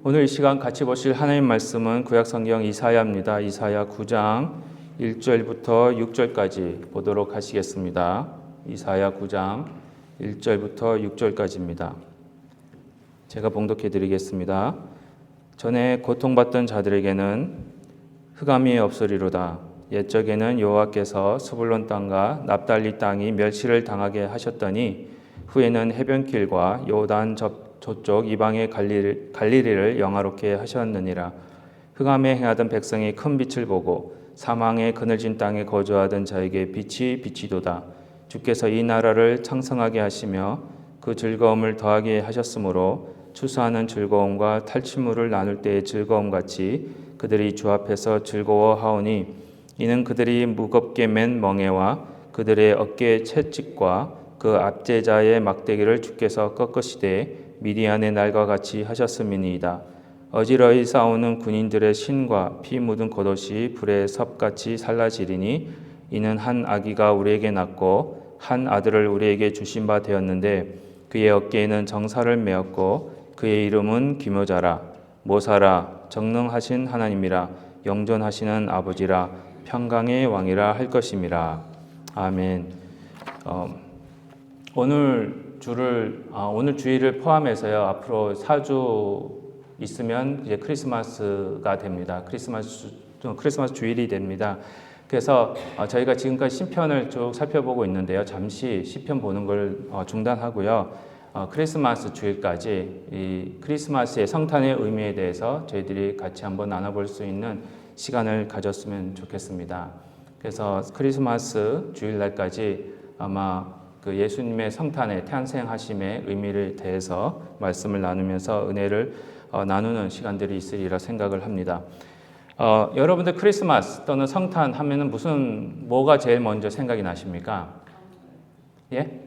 오늘 이 시간 같이 보실 하나님 말씀은 구약성경 이사야입니다. 이사야 9장 1절부터 6절까지 보도록 하시겠습니다. 이사야 9장 1절부터 6절까지입니다. 제가 봉독해 드리겠습니다. 전에 고통받던 자들에게는 흑암이 없으리로다. 옛적에는 여호와께서 스불론 땅과 납달리 땅이 멸시를 당하게 하셨더니 후에는 해변길과 요단 저쪽 이방의 갈릴리를 영화롭게 하셨느니라. 흑암에 행하던 백성이 큰 빛을 보고 사망의 그늘진 땅에 거주하던 자에게 빛이 비치도다. 주께서 이 나라를 창성하게 하시며 그 즐거움을 더하게 하셨으므로 추수하는 즐거움과 탈취물을 나눌 때의 즐거움같이 그들이 주 앞에서 즐거워하오니 이는 그들이 무겁게 맨 멍에와 그들의 어깨의 채찍과 그 압제자의 막대기를 주께서 꺾으시되 미디안의 날과 같이 하셨음이니이다. 어지러이 싸우는 군인들의 신과 피 묻은 겉옷이 불의 섭같이 살라지리니 이는 한 아기가 우리에게 낳고 한 아들을 우리에게 주신 바 되었는데 그의 어깨에는 정사를 메었고 그의 이름은 기묘자라 모사라 정능하신 하나님이라 영존하시는 아버지라 평강의 왕이라 할 것임이라. 아멘. 오늘 주일을 포함해서요. 앞으로 4주 있으면 이제 크리스마스가 됩니다. 크리스마스 주일이 됩니다. 그래서 저희가 지금까지 시편을 쭉 살펴보고 있는데요. 잠시 시편 보는 걸 중단하고요. 크리스마스 주일까지 이 크리스마스의 성탄의 의미에 대해서 저희들이 같이 한번 나눠볼 수 있는 시간을 가졌으면 좋겠습니다. 그래서 크리스마스 주일날까지 아마 그 예수님의 성탄의 탄생하심의 의미를 대해서 말씀을 나누면서 은혜를 나누는 시간들이 있으리라 생각을 합니다. 여러분들 크리스마스 또는 성탄 하면은 뭐가 제일 먼저 생각이 나십니까? 예?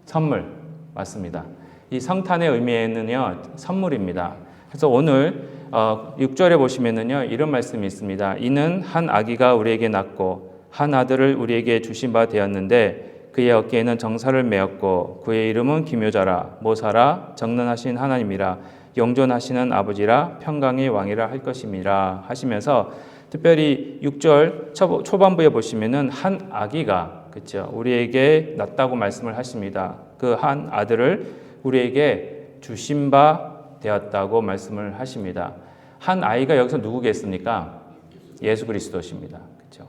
선물. 맞습니다. 이 성탄의 의미에는요, 선물입니다. 그래서 오늘 6절에 보시면은요, 이런 말씀이 있습니다. 이는 한 아기가 우리에게 낳고 한 아들을 우리에게 주신 바 되었는데 그의 어깨에는 정사를 메었고 그의 이름은 기묘자라 모사라 정능하신 하나님이라 영존하시는 아버지라 평강의 왕이라 할 것임이라 하시면서 특별히 6절 초반부에 보시면은 한 아기가 그렇죠. 우리에게 낳았다고 말씀을 하십니다. 그 한 아들을 우리에게 주신 바 되었다고 말씀을 하십니다. 한 아이가 여기서 누구겠습니까? 예수 그리스도십니다. 그렇죠.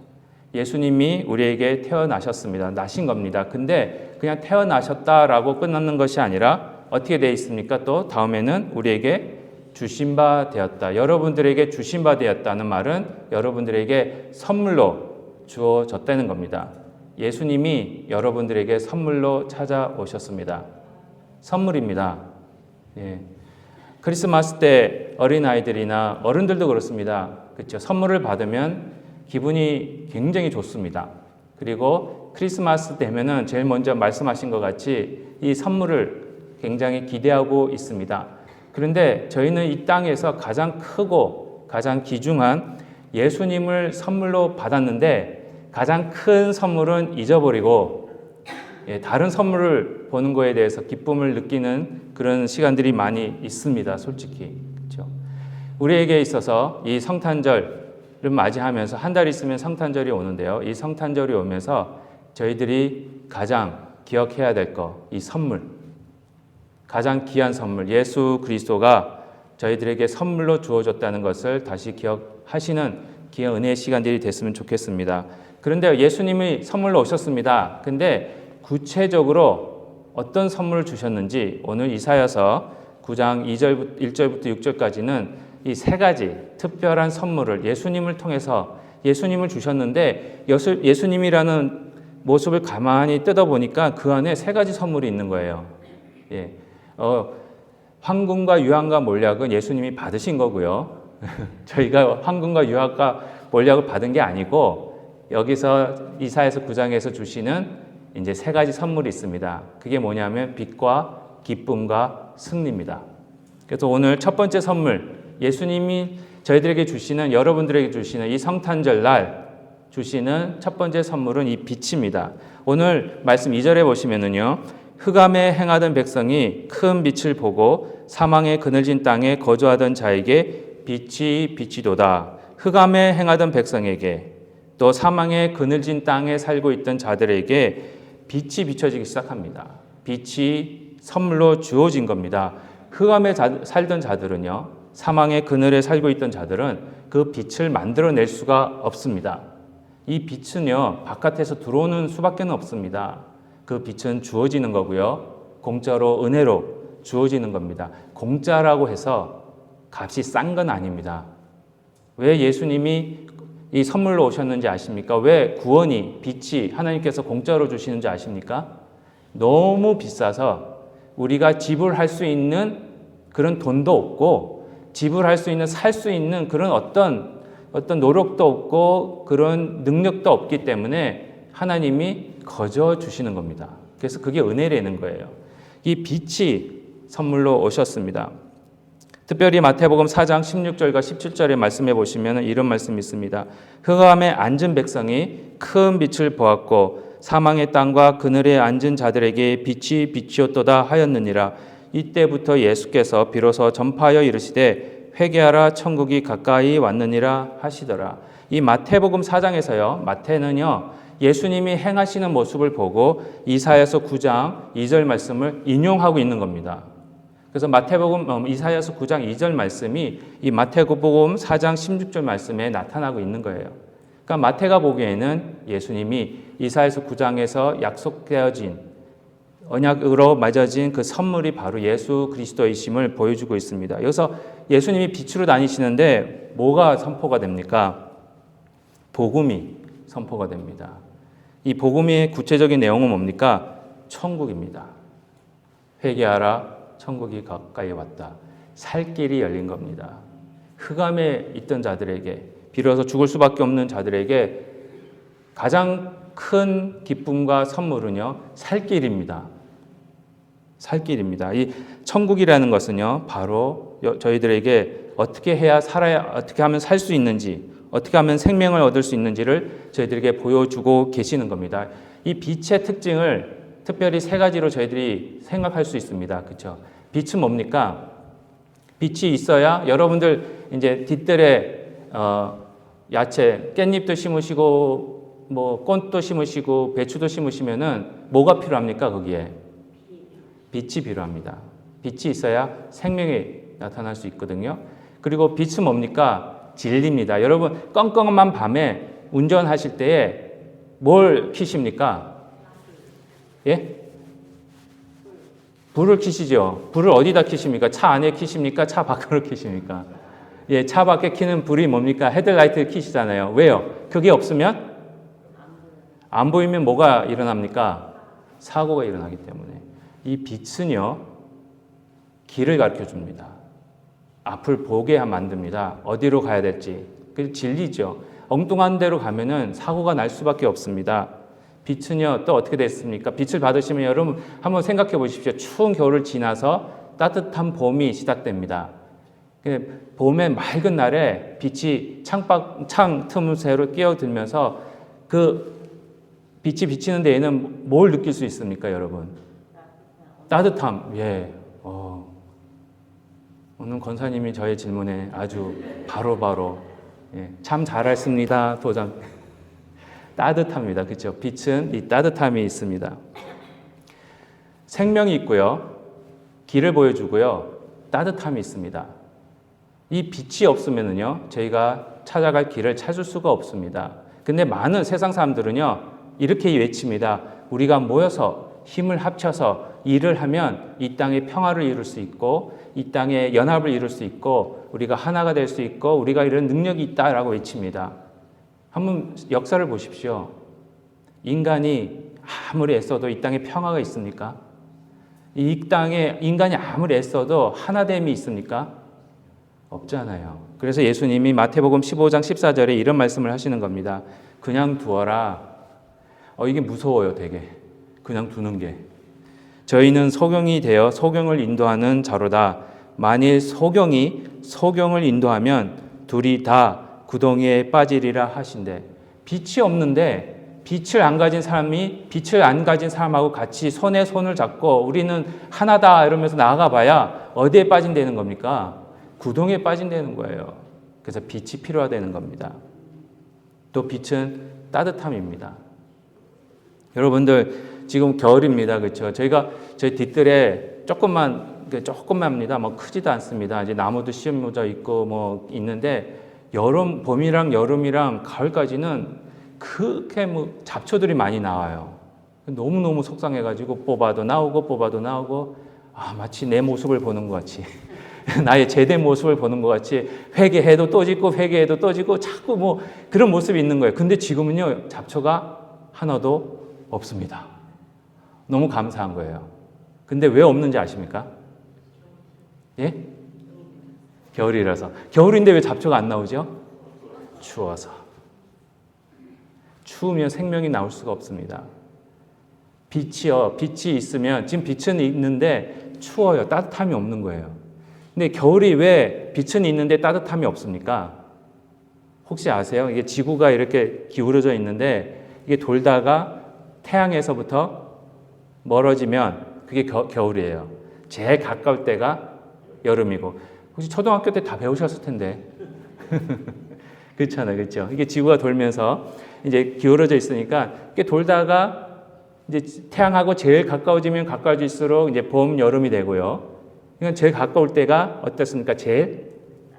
예수님이 우리에게 태어나셨습니다. 나신 겁니다. 근데 그냥 태어나셨다라고 끝나는 것이 아니라 어떻게 되어 있습니까? 또 다음에는 우리에게 주신 바 되었다. 여러분들에게 주신 바 되었다는 말은 여러분들에게 선물로 주어졌다는 겁니다. 예수님이 여러분들에게 선물로 찾아오셨습니다. 선물입니다. 예. 크리스마스 때 어린아이들이나 어른들도 그렇습니다. 그렇죠. 선물을 받으면 기분이 굉장히 좋습니다. 그리고 크리스마스 되면은 제일 먼저 말씀하신 것 같이 이 선물을 굉장히 기대하고 있습니다. 그런데 저희는 이 땅에서 가장 크고 가장 귀중한 예수님을 선물로 받았는데 가장 큰 선물은 잊어버리고 다른 선물을 보는 거에 대해서 기쁨을 느끼는 그런 시간들이 많이 있습니다. 솔직히. 그렇죠? 우리에게 있어서 이 성탄절을 맞이하면서 한 달 있으면 성탄절이 오는데요. 이 성탄절이 오면서 저희들이 가장 기억해야 될 거, 이 선물. 가장 귀한 선물, 예수 그리스도가 저희들에게 선물로 주어졌다는 것을 다시 기억하시는 귀한 은혜의 시간들이 됐으면 좋겠습니다. 그런데 예수님이 선물로 오셨습니다. 근데 구체적으로 어떤 선물을 주셨는지 오늘 이사야서 9장 1절부터 6절까지는 이 세 가지 특별한 선물을 예수님을 통해서 예수님을 주셨는데 예수님이라는 모습을 가만히 뜯어보니까 그 안에 세 가지 선물이 있는 거예요. 예. 황금과 유황과 몰약은 예수님이 받으신 거고요. 저희가 황금과 유황과 몰약을 받은 게 아니고 여기서 이사야서 9장에서 주시는 이제 세 가지 선물이 있습니다. 그게 뭐냐면 빛과 기쁨과 승리입니다. 그래서 오늘 첫 번째 선물, 예수님이 저희들에게 주시는, 여러분들에게 주시는 이 성탄절 날 주시는 첫 번째 선물은 이 빛입니다. 오늘 말씀 2절에 보시면은요, 흑암에 행하던 백성이 큰 빛을 보고 사망의 그늘진 땅에 거주하던 자에게 빛이 비치도다. 흑암에 행하던 백성에게 또 사망의 그늘진 땅에 살고 있던 자들에게 빛이 비춰지기 시작합니다. 빛이 선물로 주어진 겁니다. 흑암에 살던 자들은요, 사망의 그늘에 살고 있던 자들은 그 빛을 만들어낼 수가 없습니다. 이 빛은요, 바깥에서 들어오는 수밖에 없습니다. 그 빛은 주어지는 거고요, 공짜로 은혜로 주어지는 겁니다. 공짜라고 해서 값이 싼 건 아닙니다. 왜 예수님이 이 선물로 오셨는지 아십니까? 왜 구원이, 빛이 하나님께서 공짜로 주시는지 아십니까? 너무 비싸서 우리가 지불할 수 있는 그런 돈도 없고 지불할 수 있는, 살 수 있는 그런 어떤 노력도 없고 그런 능력도 없기 때문에 하나님이 거저 주시는 겁니다. 그래서 그게 은혜라는 거예요. 이 빛이 선물로 오셨습니다. 특별히 마태복음 4장 16절과 17절의 말씀에 보시면 이런 말씀이 있습니다. 흑암에 앉은 백성이 큰 빛을 보았고 사망의 땅과 그늘에 앉은 자들에게 빛이 비치었도다 하였느니라. 이때부터 예수께서 비로소 전파하여 이르시되 회개하라 천국이 가까이 왔느니라 하시더라. 이 마태복음 4장에서요. 마태는요. 예수님이 행하시는 모습을 보고 이사야서 9장 2절 말씀을 인용하고 있는 겁니다. 그래서 마태복음 이사야서 9장 2절 말씀이 이 마태복음 4장 16절 말씀에 나타나고 있는 거예요. 그러니까 마태가 보기에는 예수님이 이사야서 9장에서 약속되어진 언약으로 맺어진 그 선물이 바로 예수 그리스도이심을 보여주고 있습니다. 여기서 예수님이 빛으로 다니시는데 뭐가 선포가 됩니까? 복음이 선포가 됩니다. 이 복음의 구체적인 내용은 뭡니까? 천국입니다. 회개하라. 천국이 가까이 왔다. 살 길이 열린 겁니다. 흑암에 있던 자들에게, 비로소 죽을 수밖에 없는 자들에게 가장 큰 기쁨과 선물은요, 살 길입니다. 살 길입니다. 이 천국이라는 것은요, 바로 저희들에게 어떻게 해야 살아야, 어떻게 하면 살 수 있는지, 어떻게 하면 생명을 얻을 수 있는지를 저희들에게 보여주고 계시는 겁니다. 이 빛의 특징을 특별히 세 가지로 저희들이 생각할 수 있습니다. 그렇죠? 빛은 뭡니까? 빛이 있어야 여러분들 이제 뒷뜰에 야채, 깻잎도 심으시고 뭐 꽃도 심으시고 배추도 심으시면은 뭐가 필요합니까? 거기에 빛이 필요합니다. 빛이 있어야 생명이 나타날 수 있거든요. 그리고 빛은 뭡니까? 진리입니다. 여러분 껌껌한 밤에 운전하실 때에 뭘 켜십니까? 예? 불을 켜시죠. 불을 어디다 켜십니까? 차 안에 켜십니까? 차 밖으로 켜십니까? 예, 차 밖에 켜는 불이 뭡니까? 헤드라이트를 켜시잖아요. 왜요? 그게 없으면 안 보이면 뭐가 일어납니까? 사고가 일어나기 때문에. 이 빛은요, 길을 가르쳐 줍니다. 앞을 보게 만듭니다. 어디로 가야 될지. 그 진리죠. 엉뚱한 데로 가면은 사고가 날 수밖에 없습니다. 빛은요, 또 어떻게 됐습니까? 빛을 받으시면 여러분 한번 생각해 보십시오. 추운 겨울을 지나서 따뜻한 봄이 시작됩니다. 봄의 맑은 날에 빛이 창 틈새로 끼어들면서 그 빛이 비치는 데에는 뭘 느낄 수 있습니까, 여러분? 따뜻함. 예. 오늘 권사님이 저의 질문에 아주 바로바로 예, 참 잘했습니다. 도전. 따뜻합니다. 그렇죠? 빛은 이 따뜻함이 있습니다. 생명이 있고요. 길을 보여주고요. 따뜻함이 있습니다. 이 빛이 없으면요, 저희가 찾아갈 길을 찾을 수가 없습니다. 근데 많은 세상 사람들은요, 이렇게 외칩니다. 우리가 모여서 힘을 합쳐서 일을 하면 이 땅에 평화를 이룰 수 있고 이 땅에 연합을 이룰 수 있고 우리가 하나가 될 수 있고 우리가 이런 능력이 있다라고 외칩니다. 한번 역사를 보십시오. 인간이 아무리 애써도 이 땅에 평화가 있습니까? 이 땅에 인간이 아무리 애써도 하나됨이 있습니까? 없잖아요. 그래서 예수님이 마태복음 15장 14절에 이런 말씀을 하시는 겁니다. 그냥 두어라. 이게 무서워요, 되게. 그냥 두는 게. 저희는 소경이 되어 소경을 인도하는 자로다. 만일 소경이 소경을 인도하면 둘이 다 구덩이에 빠지리라 하신대. 빛이 없는데 빛을 안 가진 사람이 빛을 안 가진 사람하고 같이 손에 손을 잡고 우리는 하나다 이러면서 나아가 봐야 어디에 빠진다는 겁니까? 구동에 빠진다는 거예요. 그래서 빛이 필요하다는 겁니다. 또 빛은 따뜻함입니다. 여러분들 지금 겨울입니다. 그렇죠? 저희 뒷뜰에 조금만입니다. 뭐 크지도 않습니다. 이제 나무도 심어져 있고 뭐 있는데 봄이랑 여름이랑 가을까지는 그렇게 뭐 잡초들이 많이 나와요. 너무너무 속상해가지고 뽑아도 나오고 마치 내 모습을 보는 것 같이 나의 제대 모습을 보는 것 같이 회개해도 또 짓고 회개해도 또 짓고 자꾸 뭐 그런 모습이 있는 거예요. 근데 지금은요 잡초가 하나도 없습니다. 너무 감사한 거예요. 근데 왜 없는지 아십니까? 예? 겨울이라서. 겨울인데 왜 잡초가 안 나오죠? 추워서. 추우면 생명이 나올 수가 없습니다. 빛이 있으면 지금 빛은 있는데 추워요. 따뜻함이 없는 거예요. 근데 겨울이 왜 빛은 있는데 따뜻함이 없습니까? 혹시 아세요? 이게 지구가 이렇게 기울어져 있는데 이게 돌다가 태양에서부터 멀어지면 그게 겨울이에요. 제일 가까울 때가 여름이고. 혹시 초등학교 때 다 배우셨을 텐데. 그렇잖아요. 그렇죠? 이게 지구가 돌면서 이제 기울어져 있으니까 이게 돌다가 이제 태양하고 제일 가까워지면 가까워질수록 이제 봄, 여름이 되고요. 그러니까 제일 가까울 때가 어떻습니까? 제일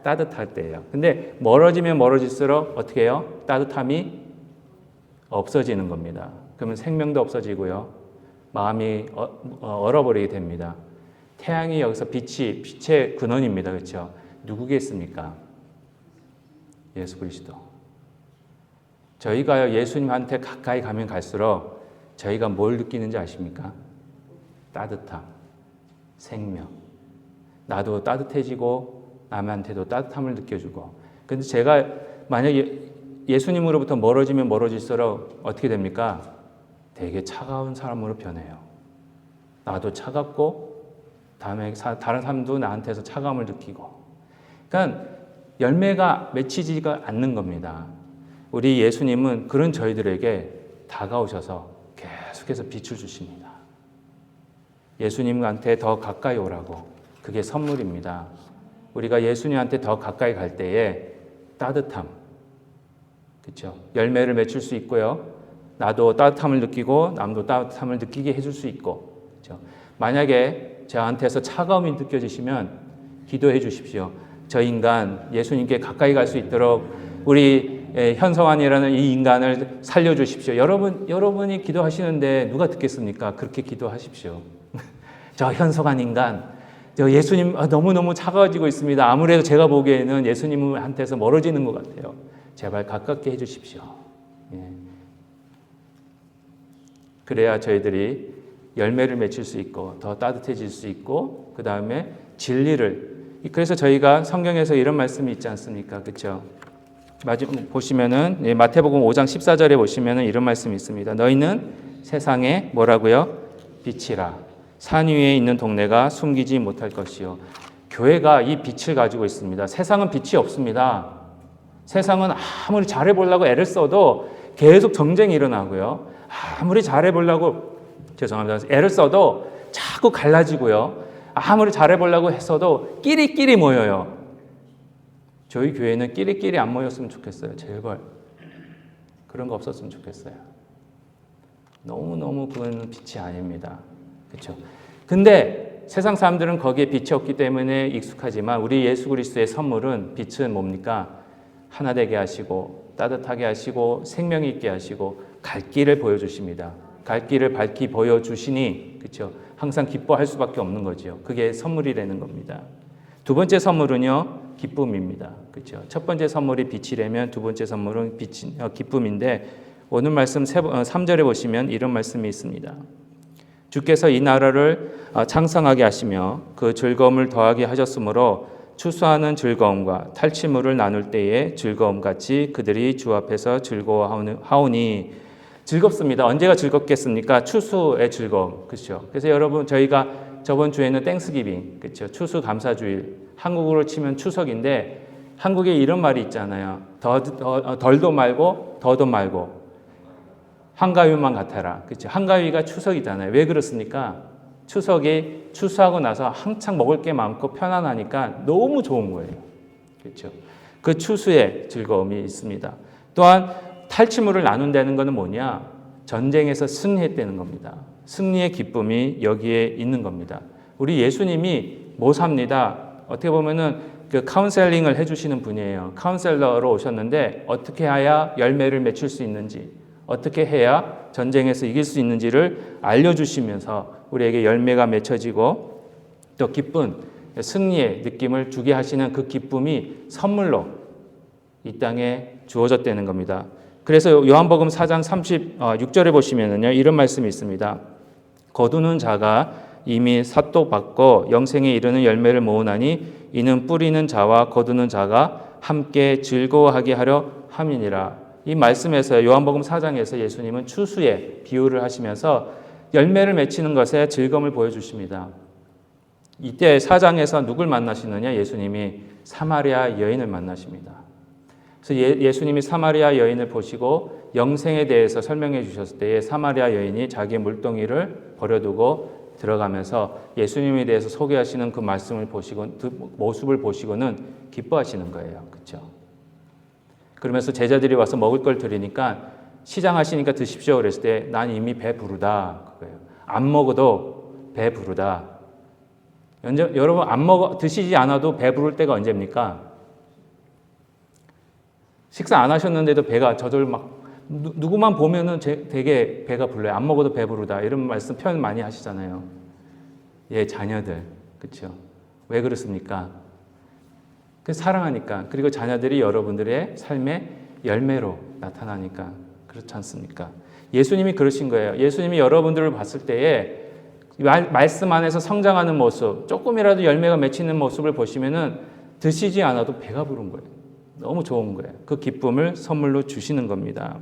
따뜻할 때예요. 근데 멀어지면 멀어질수록 어떻게 해요? 따뜻함이 없어지는 겁니다. 그러면 생명도 없어지고요. 마음이 얼어버리게 됩니다. 태양이 여기서 빛의 근원입니다. 그렇죠? 누구겠습니까? 예수 그리스도. 저희가 예수님한테 가까이 가면 갈수록 저희가 뭘 느끼는지 아십니까? 따뜻함, 생명. 나도 따뜻해지고 남한테도 따뜻함을 느껴주고. 근데 제가 만약에 예수님으로부터 멀어지면 멀어질수록 어떻게 됩니까? 되게 차가운 사람으로 변해요. 나도 차갑고 다른 사람도 나한테서 차가움을 느끼고. 그러니까 열매가 맺히지가 않는 겁니다. 우리 예수님은 그런 저희들에게 다가오셔서 계속해서 빛을 주십니다. 예수님한테 더 가까이 오라고. 그게 선물입니다. 우리가 예수님한테 더 가까이 갈 때에 따뜻함, 그렇죠? 열매를 맺힐 수 있고요. 나도 따뜻함을 느끼고 남도 따뜻함을 느끼게 해줄 수 있고, 그렇죠? 만약에 저한테서 차가움이 느껴지시면 기도해 주십시오. 저 인간 예수님께 가까이 갈 수 있도록 우리 현성환이라는 이 인간을 살려주십시오. 여러분이 기도하시는데 누가 듣겠습니까? 그렇게 기도하십시오. 저 현성환 인간, 저 예수님 너무너무 차가워지고 있습니다. 아무래도 제가 보기에는 예수님한테서 멀어지는 것 같아요. 제발 가깝게 해주십시오. 예. 그래야 저희들이 열매를 맺힐 수 있고 더 따뜻해질 수 있고 그 다음에 진리를. 그래서 저희가 성경에서 이런 말씀이 있지 않습니까? 그렇죠? 보시면은 마태복음 5장 14절에 보시면은 이런 말씀이 있습니다. 너희는 세상에 뭐라고요? 빛이라. 산 위에 있는 동네가 숨기지 못할 것이요. 교회가 이 빛을 가지고 있습니다. 세상은 빛이 없습니다. 세상은 아무리 잘해보려고 애를 써도 계속 정쟁이 일어나고요. 아무리 잘해보려고 애를 써도 자꾸 갈라지고요. 아무리 잘해보려고 했어도 끼리끼리 모여요. 저희 교회는 끼리끼리 안 모였으면 좋겠어요. 제발. 그런 거 없었으면 좋겠어요. 너무너무 그건 빛이 아닙니다. 그렇죠? 근데 세상 사람들은 거기에 빛이 없기 때문에 익숙하지만 우리 예수 그리스도의 선물은 빛은 뭡니까? 하나 되게 하시고 따뜻하게 하시고 생명 있게 하시고 갈 길을 보여주십니다. 갈 길을 밝히 보여주시니 그렇죠? 항상 기뻐할 수밖에 없는 거죠. 그게 선물이라는 겁니다. 두 번째 선물은요. 기쁨입니다. 그렇죠? 첫 번째 선물이 빛이라면 두 번째 선물은 기쁨인데 오늘 말씀 3절에 보시면 이런 말씀이 있습니다. 주께서 이 나라를 창성하게 하시며 그 즐거움을 더하게 하셨으므로 추수하는 즐거움과 탈취물을 나눌 때의 즐거움같이 그들이 주 앞에서 즐거워하오니. 즐겁습니다. 언제가 즐겁겠습니까? 추수의 즐거움. 그렇죠? 그래서 여러분 저희가 저번 주에는 땡스기빙, 그렇죠? 추수 감사주일. 한국어로 치면 추석인데 한국에 이런 말이 있잖아요. 덜도 말고 더도 말고. 한가위만 같아라. 그렇죠? 한가위가 추석이잖아요. 왜 그렇습니까? 추석이 추수하고 나서 한창 먹을 게 많고 편안하니까 너무 좋은 거예요. 그렇죠? 그 추수의 즐거움이 있습니다. 또한 탈취물을 나눈다는 것은 뭐냐? 전쟁에서 승리했다는 겁니다. 승리의 기쁨이 여기에 있는 겁니다. 우리 예수님이 모사입니다. 어떻게 보면은 그 카운셀링을 해주시는 분이에요. 카운셀러로 오셨는데 어떻게 해야 열매를 맺힐 수 있는지, 어떻게 해야 전쟁에서 이길 수 있는지를 알려주시면서 우리에게 열매가 맺혀지고 또 기쁜 승리의 느낌을 주게 하시는 그 기쁨이 선물로 이 땅에 주어졌다는 겁니다. 그래서 요한복음 4장 36절에 보시면은요, 이런 말씀이 있습니다. 거두는 자가 이미 삿도 받고 영생에 이르는 열매를 모으나니 이는 뿌리는 자와 거두는 자가 함께 즐거워하게 하려 함이니라. 이 말씀에서 요한복음 4장에서 예수님은 추수의 비유를 하시면서 열매를 맺히는 것에 즐거움을 보여주십니다. 이때 4장에서 누굴 만나시느냐? 예수님이 사마리아 여인을 만나십니다. 그래서 예수님이 사마리아 여인을 보시고 영생에 대해서 설명해 주셨을 때에 사마리아 여인이 자기의 물동이를 버려두고 들어가면서 예수님에 대해서 소개하시는 그 말씀을 보시고 그 모습을 보시고는 기뻐하시는 거예요. 그렇죠? 그러면서 제자들이 와서 먹을 걸 드리니까 시장하시니까 드십시오 그랬을 때 난 이미 배부르다. 그거예요. 안 먹어도 배부르다. 여러분 드시지 않아도 배부를 때가 언제입니까? 식사 안 하셨는데도 배가 저절 막 누구만 보면은 되게 배가 불러요. 안 먹어도 배부르다. 이런 말씀 표현 많이 하시잖아요. 예, 자녀들. 그렇죠? 왜 그렇습니까? 사랑하니까. 그리고 자녀들이 여러분들의 삶의 열매로 나타나니까. 그렇지 않습니까? 예수님이 그러신 거예요. 예수님이 여러분들을 봤을 때에 말씀 안에서 성장하는 모습, 조금이라도 열매가 맺히는 모습을 보시면은 드시지 않아도 배가 부른 거예요. 너무 좋은 거예요. 그 기쁨을 선물로 주시는 겁니다.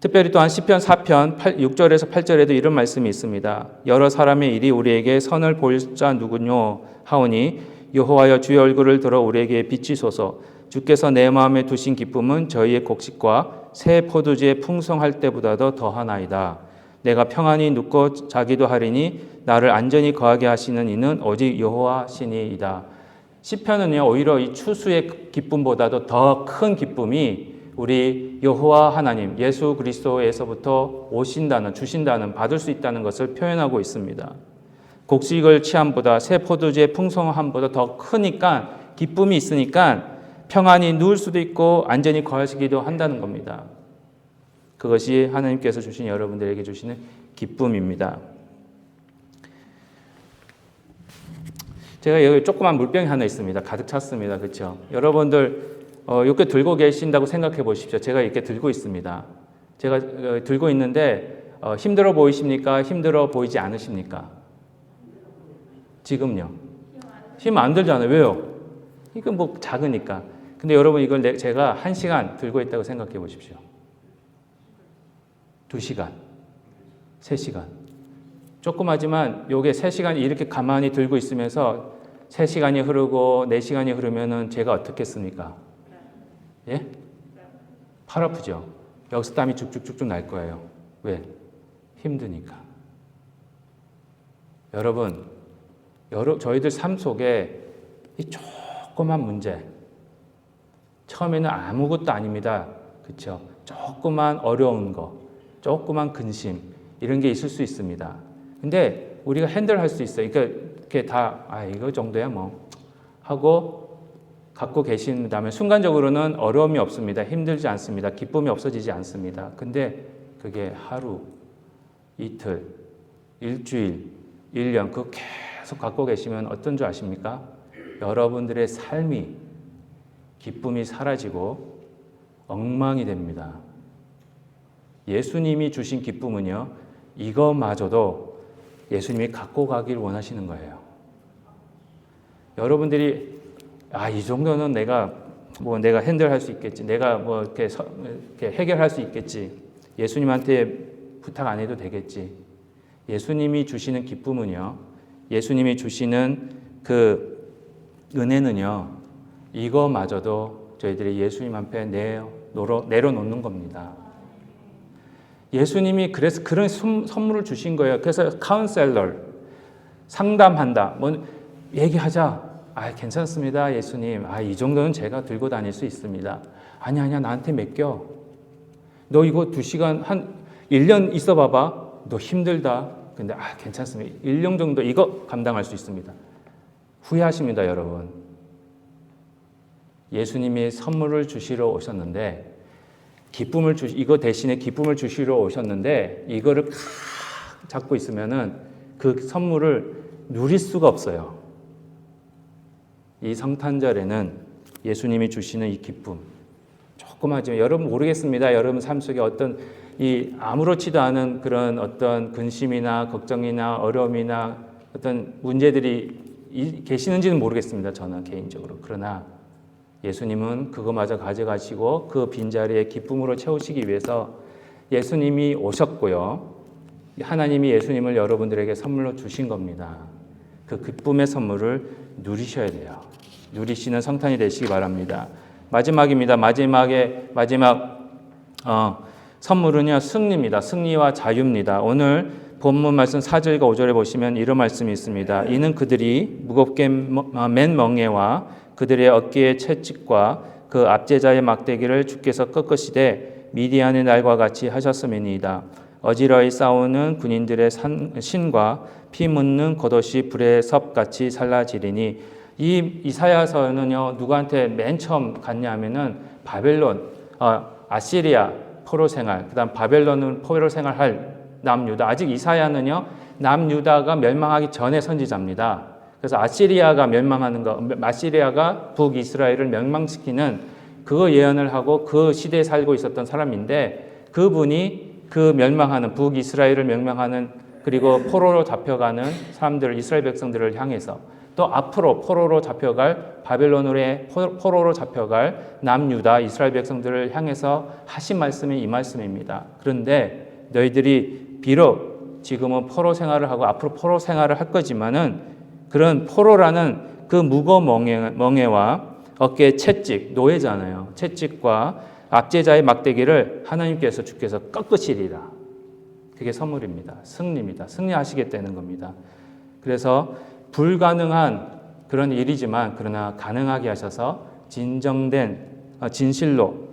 특별히 또한 시편 4편 6절에서 8절에도 이런 말씀이 있습니다. 여러 사람의 일이 우리에게 선을 보일 자 누구뇨 하오니 여호와여 주의 얼굴을 들어 우리에게 비치소서. 주께서 내 마음에 두신 기쁨은 저희의 곡식과 새 포도주의 풍성할 때보다도 더하나이다. 내가 평안히 눕고 자기도 하리니 나를 안전히 거하게 하시는 이는 오직 여호와시니이다. 시편은요, 오히려 이 추수의 기쁨보다도 더 큰 기쁨이 우리 여호와 하나님 예수 그리스도에서부터 오신다는, 주신다는, 받을 수 있다는 것을 표현하고 있습니다. 곡식을 취함보다 새 포도주의 풍성함보다 더 크니까, 기쁨이 있으니까 평안히 누울 수도 있고 안전히 거하시기도 한다는 겁니다. 그것이 하나님께서 주신 여러분들에게 주시는 기쁨입니다. 제가 여기 조그만 물병이 하나 있습니다. 가득 찼습니다. 그렇죠? 여러분들 이렇게 들고 계신다고 생각해 보십시오. 제가 이렇게 들고 있습니다. 제가 들고 있는데 힘들어 보이십니까? 힘들어 보이지 않으십니까? 지금요? 힘 안 들잖아요. 왜요? 이건 뭐 작으니까. 근데 여러분 이걸 제가 1시간 들고 있다고 생각해 보십시오. 2시간, 3시간. 조그마지만 요게 3시간 이렇게 가만히 들고 있으면서 3시간이 흐르고 4시간이 흐르면은 제가 어떻겠습니까? 예? 팔 아프죠? 여기서 땀이 쭉쭉쭉쭉 날 거예요. 왜? 힘드니까. 여러분, 저희들 삶 속에 이 조그만 문제, 처음에는 아무것도 아닙니다. 그렇죠? 조그만 어려운 거, 조그만 근심, 이런 게 있을 수 있습니다. 근데 우리가 핸들할 수 있어요. 그러니까 이렇게 다 이거 정도야 뭐 하고 갖고 계신다면 순간적으로는 어려움이 없습니다. 힘들지 않습니다. 기쁨이 없어지지 않습니다. 근데 그게 하루, 이틀, 일주일, 1년 그거 계속 갖고 계시면 어떤 줄 아십니까? 여러분들의 삶이, 기쁨이 사라지고 엉망이 됩니다. 예수님이 주신 기쁨은요, 이것마저도 예수님이 갖고 가길 원하시는 거예요. 여러분들이 이 정도는 내가 핸들할 수 있겠지. 내가 이렇게 해결할 수 있겠지. 예수님한테 부탁 안 해도 되겠지. 예수님이 주시는 기쁨은요, 예수님이 주시는 그 은혜는요, 이거마저도 저희들이 예수님 앞에 내려놓는 겁니다. 예수님이 그래서 그런 선물을 주신 거예요. 그래서 카운셀러, 상담한다. 뭐 얘기하자. 괜찮습니다, 예수님. 이 정도는 제가 들고 다닐 수 있습니다. 아니야, 나한테 맡겨. 너 이거 2시간, 한 1년 있어 봐봐. 너 힘들다. 근데 괜찮습니다. 1년 정도 이거 감당할 수 있습니다. 후회하십니다, 여러분. 예수님이 선물을 주시러 오셨는데, 이거 대신에 기쁨을 주시러 오셨는데, 이거를 잡고 있으면은 그 선물을 누릴 수가 없어요. 이 성탄절에는 예수님이 주시는 이 기쁨, 조그마하지만 여러분 모르겠습니다. 여러분 삶 속에 어떤 이 아무렇지도 않은 그런 어떤 근심이나 걱정이나 어려움이나 어떤 문제들이 계시는지는 모르겠습니다. 저는 개인적으로. 그러나 예수님은 그거마저 가져가시고 그 빈자리에 기쁨으로 채우시기 위해서 예수님이 오셨고요. 하나님이 예수님을 여러분들에게 선물로 주신 겁니다. 그 기쁨의 선물을 누리셔야 돼요. 누리시는 성탄이 되시기 바랍니다. 마지막입니다. 마지막 선물은요, 승리입니다. 승리와 자유입니다. 오늘 본문 말씀 4절과 5절에 보시면 이런 말씀이 있습니다. 이는 그들이 무겁게 맨 멍에와 그들의 어깨의 채찍과 그 압제자의 막대기를 주께서 꺾으시되 미디안의 날과 같이 하셨음이니이다. 어지러이 싸우는 군인들의 신과 피 묻는 겉옷이 불의 섭같이 살라지리니. 이 이사야서는요, 누구한테 맨 처음 갔냐 하면은 바벨론, 아시리아 포로 생활, 그다음 바벨론은 포로 생활할 남유다. 아직 이사야는요, 남유다가 멸망하기 전에 선지자입니다. 그래서 아시리아가 아시리아가 북이스라엘을 멸망시키는 그 예언을 하고 그 시대에 살고 있었던 사람인데, 그분이 그 멸망하는 북이스라엘을 멸망하는, 그리고 포로로 잡혀가는 사람들, 이스라엘 백성들을 향해서 또 앞으로 포로로 잡혀갈 바벨론으로의 포로로 잡혀갈 남유다 이스라엘 백성들을 향해서 하신 말씀이 이 말씀입니다. 그런데 너희들이 비록 지금은 포로 생활을 하고 앞으로 포로 생활을 할 거지만은 그런 포로라는 그 무거운 멍에와 어깨에 채찍, 노예잖아요. 채찍과 압제자의 막대기를 하나님께서 주께서 꺾으시리라. 그게 선물입니다. 승리입니다. 승리하시겠다는 겁니다. 그래서 불가능한 그런 일이지만 그러나 가능하게 하셔서 진정된 진실로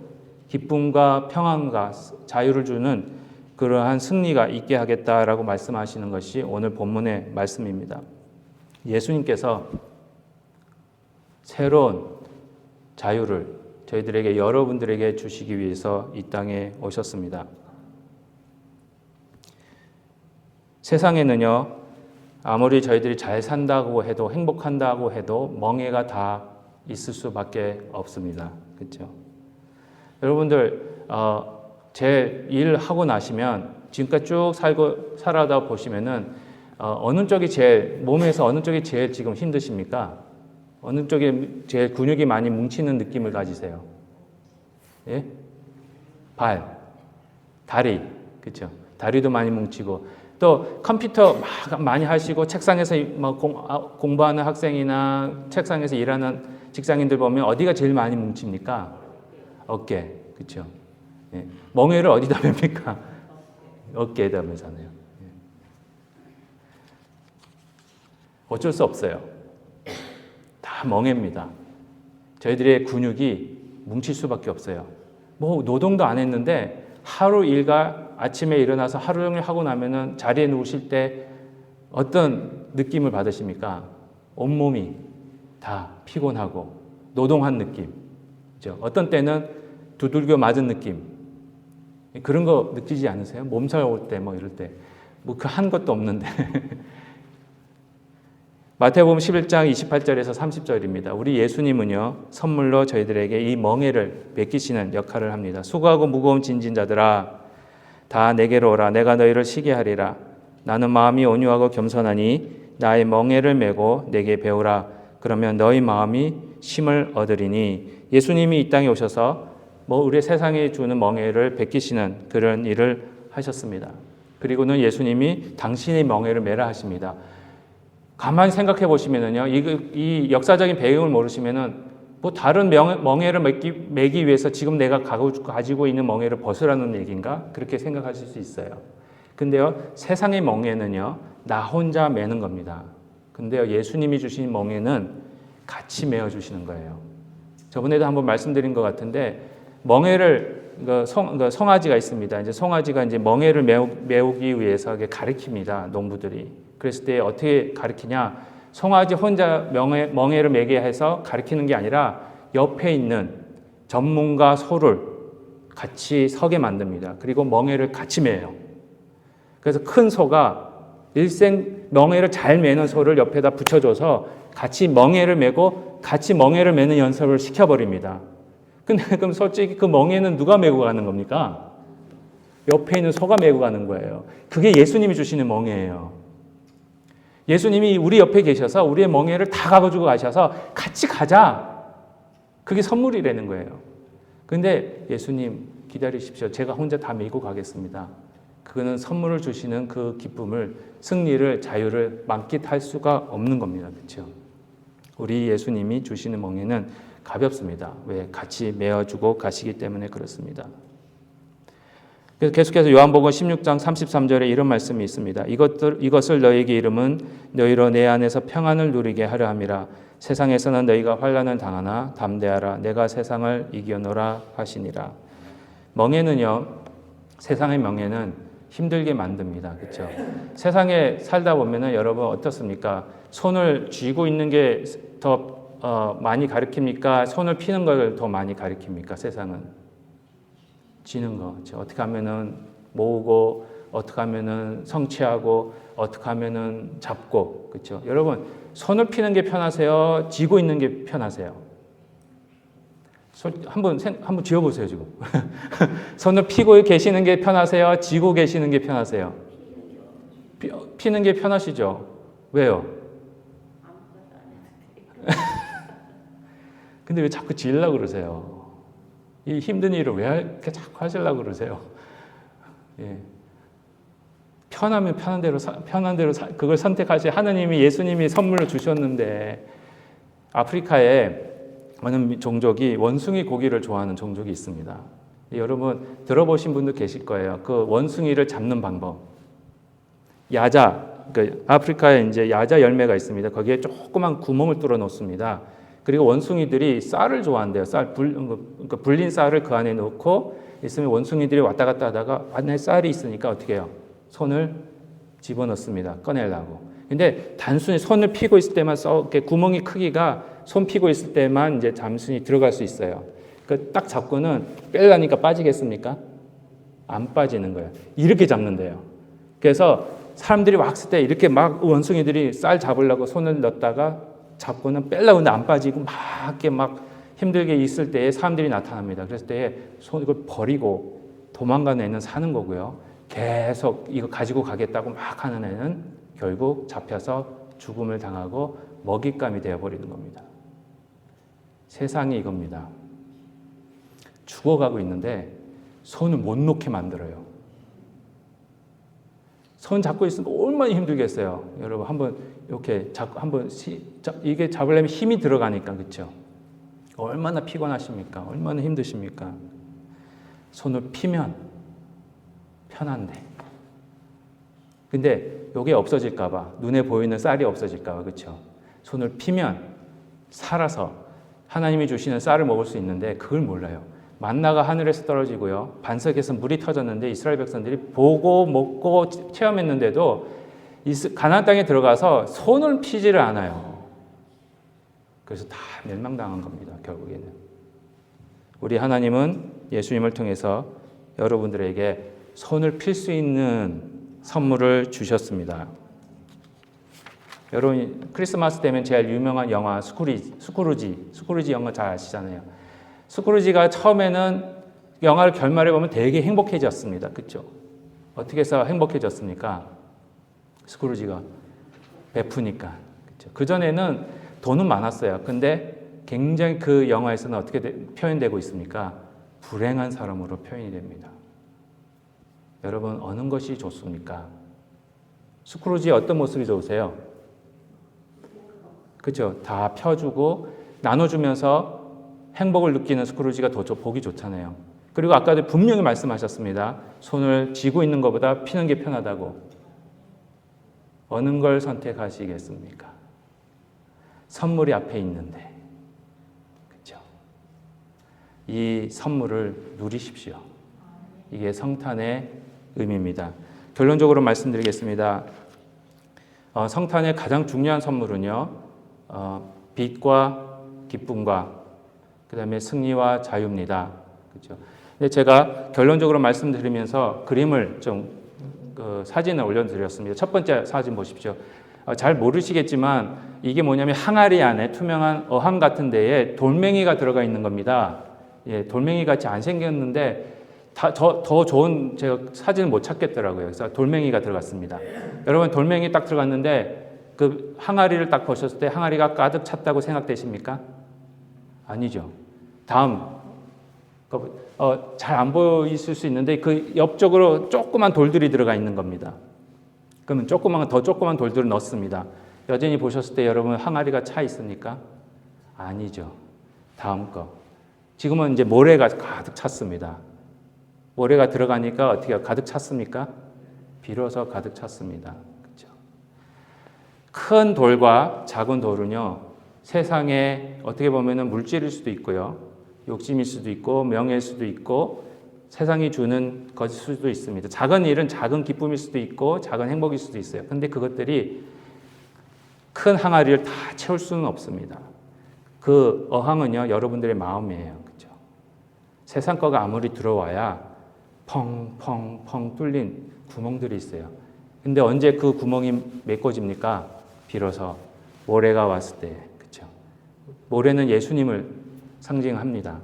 기쁨과 평안과 자유를 주는 그러한 승리가 있게 하겠다라고 말씀하시는 것이 오늘 본문의 말씀입니다. 예수님께서 새로운 자유를 저희들에게, 여러분들에게 주시기 위해서 이 땅에 오셨습니다. 세상에는요, 아무리 저희들이 잘 산다고 해도, 행복한다고 해도 멍해가 다 있을 수밖에 없습니다. 그렇죠? 여러분들 제 일 하고 나시면 지금까지 쭉 살아다 보시면은 어느 쪽이 제일, 몸에서 어느 쪽이 제일 지금 힘드십니까? 어느 쪽에 제일 근육이 많이 뭉치는 느낌을 가지세요? 예? 발, 다리, 그렇죠? 다리도 많이 뭉치고, 또 컴퓨터 막 많이 하시고 책상에서 공부하는 학생이나 책상에서 일하는 직장인들 보면 어디가 제일 많이 뭉칩니까? 어깨, 그렇죠? 예. 멍에를 어디다 맵니까? 어깨에다 매잖아요. 예. 어쩔 수 없어요. 다 멍해입니다. 저희들의 근육이 뭉칠 수밖에 없어요. 뭐 노동도 안 했는데 하루 일과 아침에 일어나서 하루 종일 하고 나면은 자리에 누우실 때 어떤 느낌을 받으십니까? 온몸이 다 피곤하고 노동한 느낌. 그렇죠? 어떤 때는 두들겨 맞은 느낌. 그런 거 느끼지 않으세요? 몸살 올 때, 뭐 이럴 때. 뭐 그 한 것도 없는데. 마태복음 11장 28절에서 30절입니다. 우리 예수님은요, 선물로 저희들에게 이 멍에를 맡기시는 역할을 합니다. 수고하고 무거운 짐진 자들아, 다 내게로 오라. 내가 너희를 쉬게 하리라. 나는 마음이 온유하고 겸손하니 나의 멍에를 메고 내게 배우라. 그러면 너희 마음이 쉼을 얻으리니. 예수님이 이 땅에 오셔서 우리 세상에 주는 멍에를 베끼시는 그런 일을 하셨습니다. 그리고는 예수님이 당신의 멍에를 메라 하십니다. 가만히 생각해 보시면은요, 이 역사적인 배경을 모르시면은 뭐 다른 멍에를 매기 위해서 지금 내가 가지고 있는 멍에를 벗으라는 얘기인가? 그렇게 생각하실 수 있어요. 근데요, 세상의 멍에는요, 나 혼자 매는 겁니다. 근데요, 예수님이 주신 멍에는 같이 메어 주시는 거예요. 저번에도 한번 말씀드린 것 같은데, 멍에를, 송아지가 있습니다. 이제 송아지가 이제 멍에를 메우기 위해서 가르칩니다. 농부들이. 그랬을 때 어떻게 가르치냐? 송아지 혼자 멍에를 매게 해서 가르치는 게 아니라 옆에 있는 전문가 소를 같이 서게 만듭니다. 그리고 멍에를 같이 매요. 그래서 큰 소가 일생 멍에를 잘 매는 소를 옆에다 붙여줘서 같이 멍에를 매고 같이 멍에를 매는 연습을 시켜버립니다. 근데 그럼 솔직히 그 멍에는 누가 메고 가는 겁니까? 옆에 있는 소가 메고 가는 거예요. 그게 예수님이 주시는 멍에예요. 예수님이 우리 옆에 계셔서 우리의 멍에를 다 가지고 가셔서 같이 가자. 그게 선물이라는 거예요. 근데 예수님 기다리십시오. 제가 혼자 다 메고 가겠습니다. 그거는 선물을 주시는 그 기쁨을, 승리를, 자유를 만끽할 수가 없는 겁니다. 그렇죠? 우리 예수님이 주시는 멍에는 가볍습니다. 왜? 같이 메어주고 가시기 때문에 그렇습니다. 그래서 계속해서 요한복음 16장 33절에 이런 말씀이 있습니다. 이것을 너희에게 이름은 너희로 내 안에서 평안을 누리게 하려 함이라. 세상에서는 너희가 환난을 당하나 담대하라. 내가 세상을 이겨노라 하시니라. 멍에는요, 세상의 멍에는 힘들게 만듭니다. 그렇죠? 세상에 살다 보면은 여러분 어떻습니까? 손을 쥐고 있는 게 더 많이 가르칩니까? 손을 피는 걸 더 많이 가르칩니까? 세상은 쥐는 거. 그렇죠? 어떻게 하면은 모으고, 어떻게 하면은 성취하고, 어떻게 하면은 잡고, 그렇죠? 여러분 손을 피는 게 편하세요? 쥐고 있는 게 편하세요? 한번 쥐어보세요 지금. 손을 피고 계시는 게 편하세요? 쥐고 계시는 게 편하세요? 피는 게 편하시죠? 왜요? 근데 왜 자꾸 쥐려고 그러세요? 이 힘든 일을 왜 이렇게 자꾸 하시려고 그러세요? 예. 편하면 편한 대로 그걸 선택하시. 하느님이 예수님이 선물로 주셨는데, 아프리카에 어느 종족이 원숭이 고기를 좋아하는 종족이 있습니다. 여러분 들어보신 분도 계실 거예요. 그 원숭이를 잡는 방법. 야자, 그 아프리카에 이제 야자 열매가 있습니다. 거기에 조그만 구멍을 뚫어 놓습니다. 그리고 원숭이들이 쌀을 좋아한대요. 그러니까 불린 쌀을 그 안에 넣고 있으면 원숭이들이 왔다 갔다 하다가 안에 쌀이 있으니까 어떻게 해요? 손을 집어넣습니다. 꺼내려고. 근데 단순히 손을 피고 있을 때만 이렇게 구멍이 크기가 손 피고 있을 때만 이제 단순히 들어갈 수 있어요. 그 딱 잡고는 빼려니까 빠지겠습니까? 안 빠지는 거예요. 이렇게 잡는데요. 그래서 사람들이 왔을 때 이렇게 막 원숭이들이 쌀 잡으려고 손을 넣다가 잡고는 빼려고 하는데 안 빠지고 막 이렇게 막 힘들게 있을 때에 사람들이 나타납니다. 그랬을 때에 이걸 버리고 도망가는 애는 사는 거고요. 계속 이거 가지고 가겠다고 막 하는 애는 결국 잡혀서 죽음을 당하고 먹잇감이 되어버리는 겁니다. 세상이 이겁니다. 죽어가고 있는데 손을 못 놓게 만들어요. 손 잡고 있으면 얼마나 힘들겠어요. 여러분 한번 이렇게 이게 잡으려면 힘이 들어가니까, 그렇죠? 얼마나 피곤하십니까? 얼마나 힘드십니까? 손을 피면 편한데. 근데 이게 없어질까 봐, 눈에 보이는 쌀이 없어질까 봐, 그렇죠? 손을 피면 살아서 하나님이 주시는 쌀을 먹을 수 있는데 그걸 몰라요. 만나가 하늘에서 떨어지고요. 반석에서 물이 터졌는데 이스라엘 백성들이 보고 먹고 체험했는데도 가나안 땅에 들어가서 손을 피지를 않아요. 그래서 다 멸망당한 겁니다. 결국에는. 우리 하나님은 예수님을 통해서 여러분들에게 손을 필 수 있는 선물을 주셨습니다. 여러분 크리스마스 되면 제일 유명한 영화 스크루지 영화 잘 아시잖아요. 스크루지가 처음에는 영화를 결말에 보면 되게 행복해졌습니다. 그렇죠? 어떻게 해서 행복해졌습니까? 스크루지가 베푸니까. 그렇죠? 그전에는 돈은 많았어요. 근데 굉장히 그 영화에서는 어떻게 표현되고 있습니까? 불행한 사람으로 표현이 됩니다. 여러분 어느 것이 좋습니까? 스크루지의 어떤 모습이 좋으세요? 그렇죠? 다 펴주고 나눠주면서 행복을 느끼는 스크루지가 더 보기 좋잖아요. 그리고 아까도 분명히 말씀하셨습니다. 손을 쥐고 있는 것보다 피는 게 편하다고. 어느 걸 선택하시겠습니까? 선물이 앞에 있는데, 그렇죠? 이 선물을 누리십시오. 이게 성탄의 의미입니다. 결론적으로 말씀드리겠습니다. 성탄의 가장 중요한 선물은요, 빛과 기쁨과 그 다음에 승리와 자유입니다. 그렇죠? 근데 제가 결론적으로 말씀드리면서 그림을 사진을 올려드렸습니다. 첫 번째 사진 보십시오. 잘 모르시겠지만 이게 뭐냐면 항아리 안에 투명한 어항 같은 데에 돌멩이가 들어가 있는 겁니다. 예, 돌멩이 같이 안 생겼는데 더 좋은 제가 사진을 못 찾겠더라고요. 그래서 돌멩이가 들어갔습니다. 여러분 돌멩이 딱 들어갔는데 그 항아리를 딱 보셨을 때 항아리가 가득 찼다고 생각되십니까? 아니죠. 다음 잘 안 보이실 수 있는데 그 옆쪽으로 조그만 돌들이 들어가 있는 겁니다. 그러면 더 조그만 돌들을 넣습니다. 여전히 보셨을 때 여러분 항아리가 차 있습니까? 아니죠. 다음 거. 지금은 이제 모래가 가득 찼습니다. 모래가 들어가니까 어떻게 가득 찼습니까? 비로소 가득 찼습니다. 그렇죠? 큰 돌과 작은 돌은요, 세상에 어떻게 보면은 물질일 수도 있고요, 욕심일 수도 있고, 명예일 수도 있고, 세상이 주는 것일 수도 있습니다. 작은 일은 작은 기쁨일 수도 있고, 작은 행복일 수도 있어요. 근데 그것들이 큰 항아리를 다 채울 수는 없습니다. 그 어항은요, 여러분들의 마음이에요. 그렇죠? 세상 거가 아무리 들어와야 펑펑펑 뚫린 구멍들이 있어요. 근데 언제 그 구멍이 메꿔집니까? 비로소 모래가 왔을 때. 그렇죠? 모래는 예수님을 상징합니다.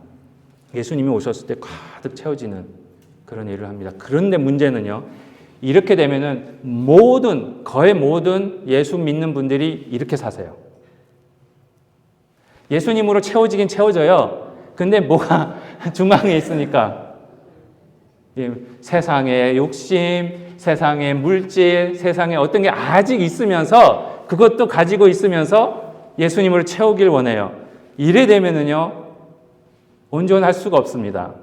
예수님이 오셨을 때 가득 채워지는 그런 일을 합니다. 그런데 문제는요, 이렇게 되면은 거의 모든 예수 믿는 분들이 이렇게 사세요. 예수님으로 채워지긴 채워져요. 근데 뭐가 중앙에 있으니까 세상의 욕심, 세상의 물질, 세상에 어떤 게 아직 있으면서 그것도 가지고 있으면서 예수님으로 채우길 원해요. 이래 되면은요, 온전할 수가 없습니다.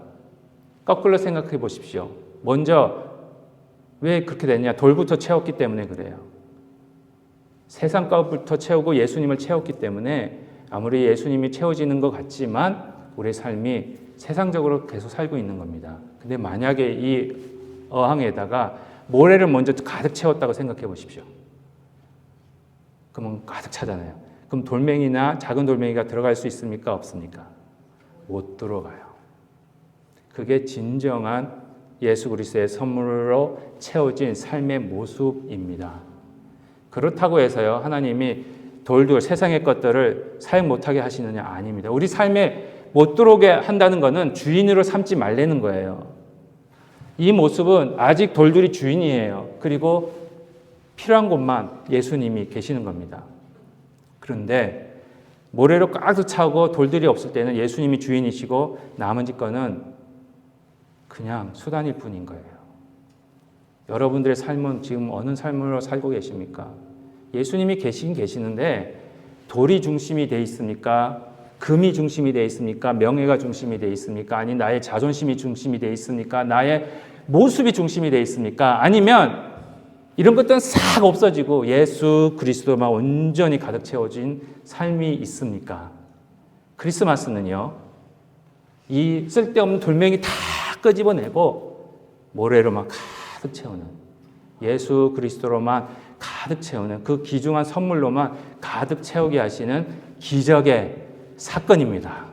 거꾸로 생각해 보십시오. 먼저 왜 그렇게 됐냐? 돌부터 채웠기 때문에 그래요. 세상 것부터 채우고 예수님을 채웠기 때문에 아무리 예수님이 채워지는 것 같지만 우리의 삶이 세상적으로 계속 살고 있는 겁니다. 근데 만약에 이 어항에다가 모래를 먼저 가득 채웠다고 생각해 보십시오. 그러면 가득 차잖아요. 그럼 돌멩이나 작은 돌멩이가 들어갈 수 있습니까? 없습니까? 못 들어가요. 그게 진정한 예수 그리스도의 선물로 채워진 삶의 모습입니다. 그렇다고 해서요, 하나님이 돌들, 세상의 것들을 사용 못하게 하시느냐? 아닙니다. 우리 삶에 못 들어오게 한다는 것은 주인으로 삼지 말라는 거예요. 이 모습은 아직 돌들이 주인이에요. 그리고 필요한 곳만 예수님이 계시는 겁니다. 그런데 모래로 가득 차고 돌들이 없을 때는 예수님이 주인이시고 나머지 거는 그냥 수단일 뿐인 거예요. 여러분들의 삶은 지금 어느 삶으로 살고 계십니까? 예수님이 계시는데 돌이 중심이 돼 있습니까? 금이 중심이 돼 있습니까? 명예가 중심이 돼 있습니까? 아니 나의 자존심이 중심이 돼 있습니까? 나의 모습이 중심이 돼 있습니까? 아니면 이런 것들은 싹 없어지고 예수 그리스도만 온전히 가득 채워진 삶이 있습니까? 크리스마스는요, 이 쓸데없는 돌멩이 다 끄집어내고 모래로만 가득 채우는, 예수 그리스도로만 가득 채우는, 그 귀중한 선물로만 가득 채우게 하시는 기적의 사건입니다.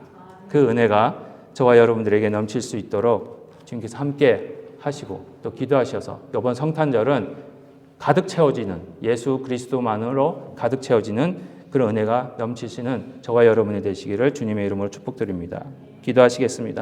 그 은혜가 저와 여러분들에게 넘칠 수 있도록 주님께서 함께 하시고 또 기도하셔서 이번 성탄절은 가득 채워지는, 예수 그리스도만으로 가득 채워지는 그런 은혜가 넘치시는 저와 여러분이 되시기를 주님의 이름으로 축복드립니다. 기도하시겠습니다.